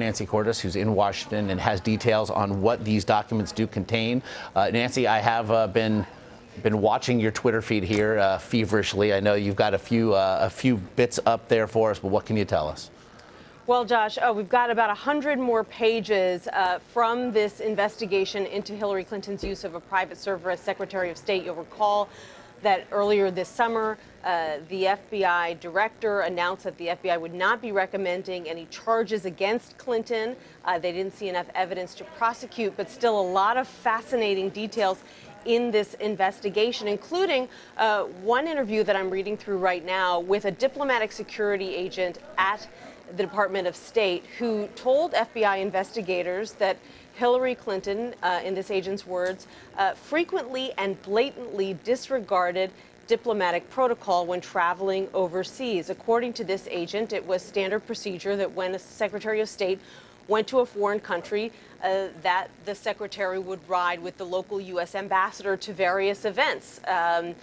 Nancy Cordes, who's in Washington and has details on what these documents do contain. Nancy, I have been watching your Twitter feed here feverishly. I know you've got a few bits up there for us, but what can you tell us? Well, Josh, we've got about 100 more pages from this investigation into Hillary Clinton's use of a private server as Secretary of State. You'll recall that earlier this summer, the FBI director announced that the FBI would not be recommending any charges against Clinton. They didn't see enough evidence to prosecute, but still a lot of fascinating details in this investigation, including one interview that I'm reading through right now with a diplomatic security agent at the Department of State who told FBI investigators that Hillary Clinton, in this agent's words, frequently and blatantly disregarded diplomatic protocol when traveling overseas. According to this agent, it was standard procedure that when a Secretary of State went to a foreign country, that the secretary would ride with the local U.S. ambassador to various events, and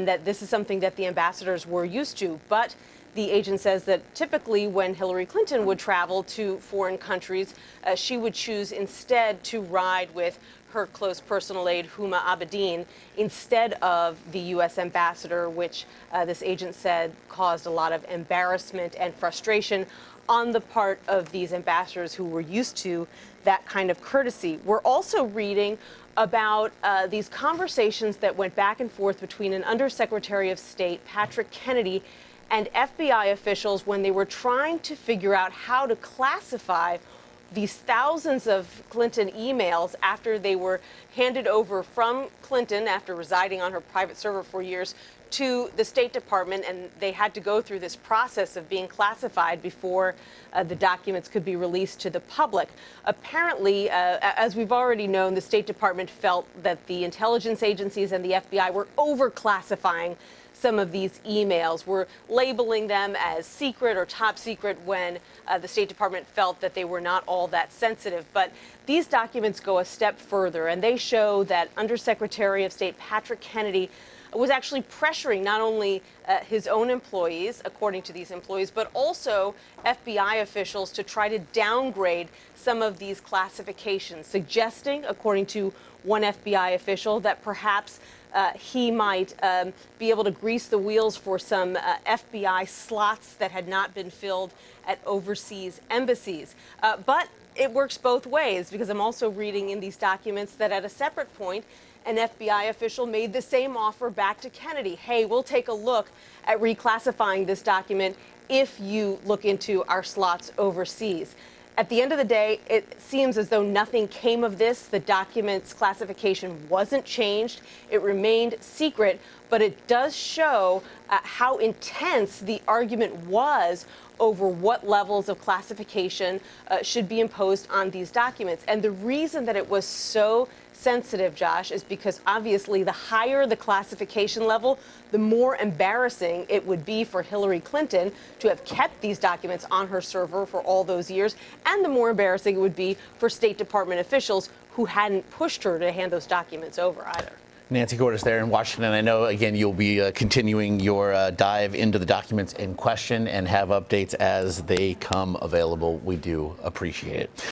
that this is something that the ambassadors were used to. But the agent says that typically when Hillary Clinton would travel to foreign countries, she would choose instead to ride with her close personal aide, Huma Abedin, instead of the U.S. ambassador, which this agent said caused a lot of embarrassment and frustration on the part of these ambassadors who were used to that kind of courtesy. We're also reading about these conversations that went back and forth between an Undersecretary of State, Patrick Kennedy, and FBI officials when they were trying to figure out how to classify these thousands of Clinton emails after they were handed over from Clinton after residing on her private server for years to the State Department, and they had to go through this process of being classified before the documents could be released to the public. Apparently, as we've already known, the State Department felt that the intelligence agencies and the FBI were overclassifying some of these emails, were labeling them as secret or top secret when the State Department felt that they were not all that sensitive. But these documents go a step further, and they show that Undersecretary of State Patrick Kennedy was actually pressuring not only his own employees, according to these employees, but also FBI officials to try to downgrade some of these classifications, suggesting, according to one FBI official, that perhaps he might be able to grease the wheels for some FBI slots that had not been filled at overseas embassies. But it works both ways, because I'm also reading in these documents that at a separate point, an FBI official made the same offer back to Kennedy. Hey, we'll take a look at reclassifying this document if you look into our slots overseas. At the end of the day, it seems as though nothing came of this. The document's classification wasn't changed. It remained secret, but it does show how intense the argument was over what levels of classification should be imposed on these documents. And the reason that it was so sensitive, Josh, is because obviously the higher the classification level, the more embarrassing it would be for Hillary Clinton to have kept these documents on her server for all those years, and the more embarrassing it would be for State Department officials who hadn't pushed her to hand those documents over either. Nancy Cordes there in Washington. I know, again, you'll be continuing your dive into the documents in question and have updates as they come available. We do appreciate it.